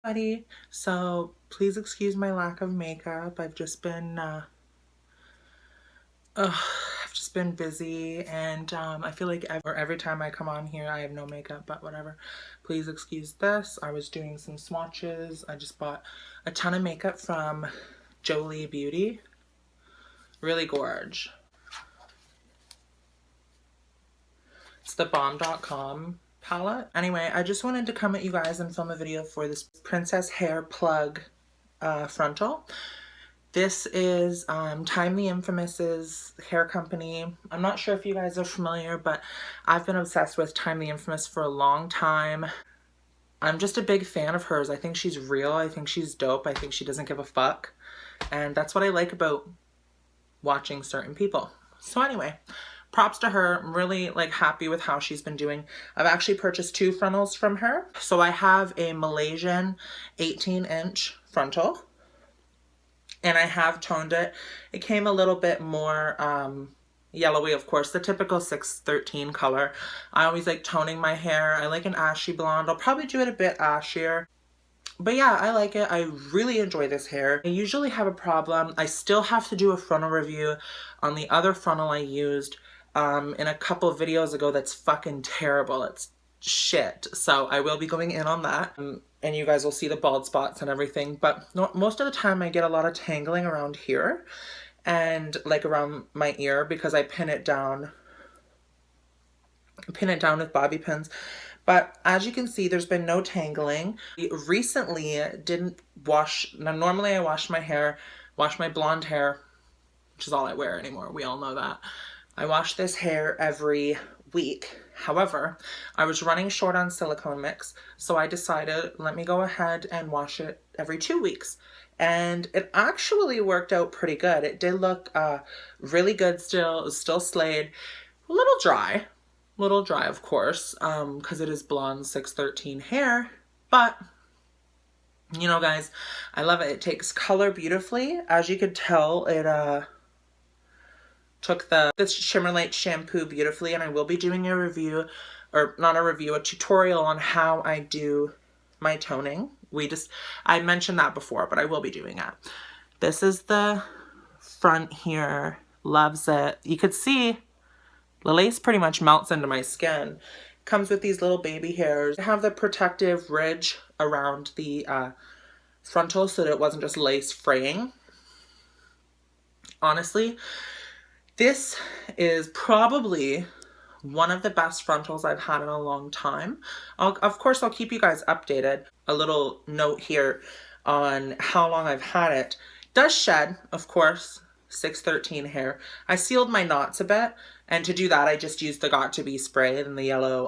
Buddy, so please excuse my lack of makeup. I've just been busy, and I feel like every time I come on here I have no makeup, but whatever. Please excuse this. I was doing some swatches. I just bought a ton of makeup from Jolie Beauty. Really gorge. It's the bomb.com palette. Anyway, I just wanted to come at you guys and film a video for this Princess Hair Plug Frontal. This is Time the Infamous's hair company. I'm not sure if you guys are familiar, but I've been obsessed with Time the Infamous for a long time. I'm just a big fan of hers. I think she's real. I think she's dope. I think she doesn't give a fuck. And that's what I like about watching certain people. So anyway, props to her. I'm really happy with how she's been doing. I've actually purchased 2 frontals from her. So I have a Malaysian 18-inch frontal, and I have toned it. It came a little bit more yellowy, of course, the typical 613 color. I always like toning my hair. I like an ashy blonde. I'll probably do it a bit ashier. But yeah, I like it. I really enjoy this hair. I usually have a problem. I still have to do a frontal review on the other frontal I used in a couple of videos ago that's fucking terrible. It's shit. So I will be going in on that. And you guys will see the bald spots and everything. But most of the time I get a lot of tangling around here and around my ear because I pin it down with bobby pins. But as you can see, there's been no tangling. I recently didn't wash. Now normally I wash my blonde hair, which is all I wear anymore. We all know that. I wash this hair every week. However, I was running short on silicone mix, so I decided, let me go ahead and wash it every 2 weeks. And it actually worked out pretty good. It did look really good still. It was still slayed. A little dry, of course, because it is blonde 613 hair. But, you know, guys, I love it. It takes color beautifully. As you could tell, it took this Shimmer Light shampoo beautifully, and I will be doing a review, or not a review, a tutorial on how I do my toning. I mentioned that before, but I will be doing it. This is the front here. Loves it. You could see the lace pretty much melts into my skin. Comes with these little baby hairs. I have the protective ridge around the frontal so that it wasn't just lace fraying. Honestly, this is probably one of the best frontals I've had in a long time. Of course, I'll keep you guys updated. A little note here on how long I've had it. It does shed, of course, 613 hair. I sealed my knots a bit, and to do that, I just used the Got To Be spray and the yellow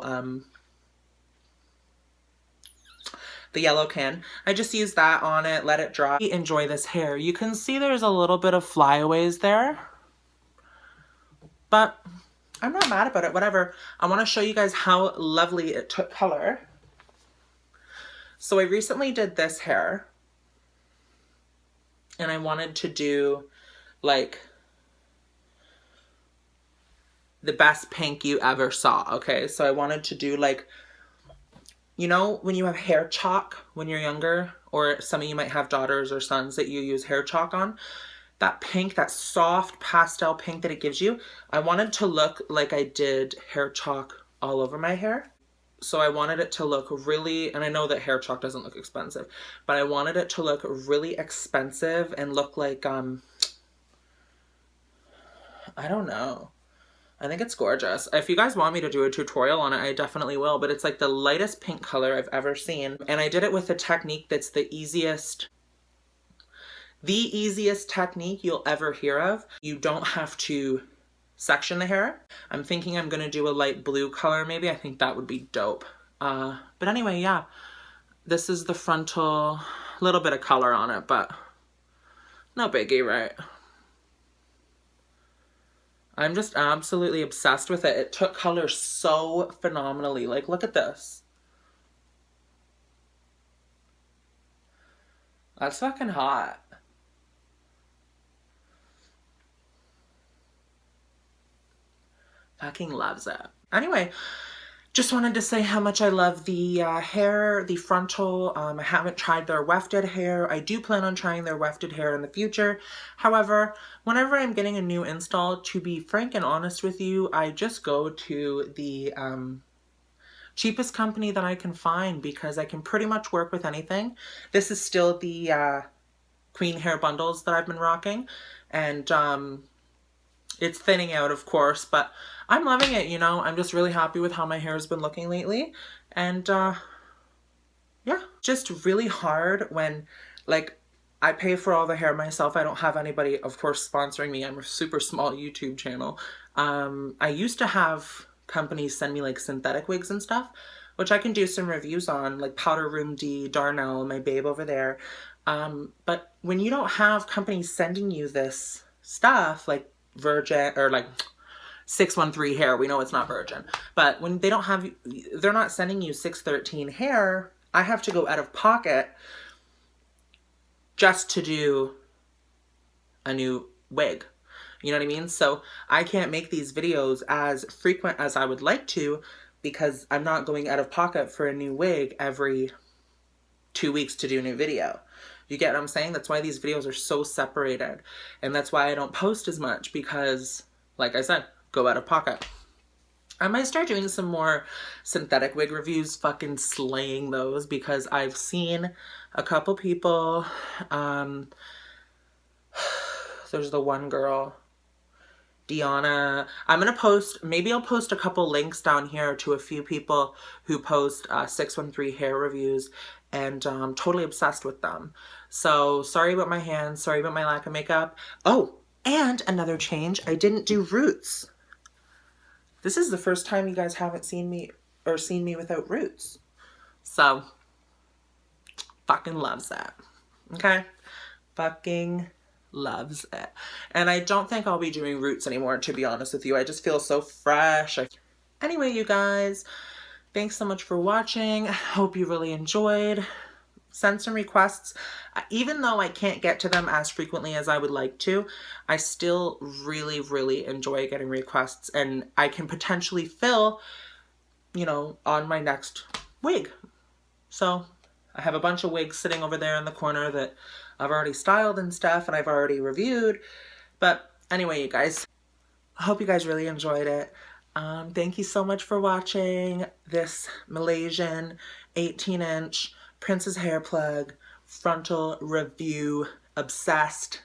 can. I just used that on it, let it dry. Enjoy this hair. You can see there's a little bit of flyaways there, but I'm not mad about it, whatever. I want to show you guys how lovely it took color. So I recently did this hair, and I wanted to do the best pink you ever saw, okay? So I wanted to do you know when you have hair chalk when you're younger, or some of you might have daughters or sons that you use hair chalk on? That pink, that soft pastel pink that it gives you, I wanted to look like I did hair chalk all over my hair. So I wanted it to look really, and I know that hair chalk doesn't look expensive, but I wanted it to look really expensive and look like, I don't know. I think it's gorgeous. If you guys want me to do a tutorial on it, I definitely will, but it's like the lightest pink color I've ever seen. And I did it with a technique that's the easiest technique you'll ever hear of. You don't have to section the hair. I'm thinking I'm gonna do a light blue color maybe. I think that would be dope. But anyway, yeah. This is the frontal, little bit of color on it, but no biggie, right? I'm just absolutely obsessed with it. It took color so phenomenally. Look at this. That's fucking hot. Fucking loves it. Anyway, just wanted to say how much I love the hair, the Frontal. I haven't tried their wefted hair. I do plan on trying their wefted hair in the future. However, whenever I'm getting a new install, to be frank and honest with you, I just go to the cheapest company that I can find because I can pretty much work with anything. This is still the Queen hair bundles that I've been rocking, and it's thinning out, of course, but I'm loving it, you know. I'm just really happy with how my hair has been looking lately, and yeah, just really hard when, like, I pay for all the hair myself. I don't have anybody, of course, sponsoring me. I'm a super small YouTube channel. I used to have companies send me like synthetic wigs and stuff, which I can do some reviews on, like Powder Room D, Darnell, my babe over there. But when you don't have companies sending you this stuff, like Virgin or like 613 hair, we know it's not Virgin, but when they don't have, they're not sending you 613 hair, I have to go out of pocket just to do a new wig. You know what I mean? So I can't make these videos as frequent as I would like to because I'm not going out of pocket for a new wig every 2 weeks to do a new video. You get what I'm saying? That's why these videos are so separated. And that's why I don't post as much because, like I said, go out of pocket. I might start doing some more synthetic wig reviews, fucking slaying those, because I've seen a couple people, there's the one girl, Deanna. I'm gonna post, maybe I'll post a couple links down here to a few people who post 613 hair reviews, and I'm totally obsessed with them. So sorry about my hands, sorry about my lack of makeup. Oh, and another change, I didn't do roots. This is the first time you guys haven't seen me or seen me without roots. So, fucking loves that. Okay? Fucking loves it. And I don't think I'll be doing roots anymore, to be honest with you. I just feel so fresh. Anyway, you guys, thanks so much for watching. Hope you really enjoyed. Send some requests. Even though I can't get to them as frequently as I would like to, I still really, really enjoy getting requests, and I can potentially fill, you know, on my next wig. So I have a bunch of wigs sitting over there in the corner that I've already styled and stuff, and I've already reviewed. But anyway, you guys, I hope you guys really enjoyed it. Thank you so much for watching this Malaysian 18-inch Princess hair plug frontal review. Obsessed.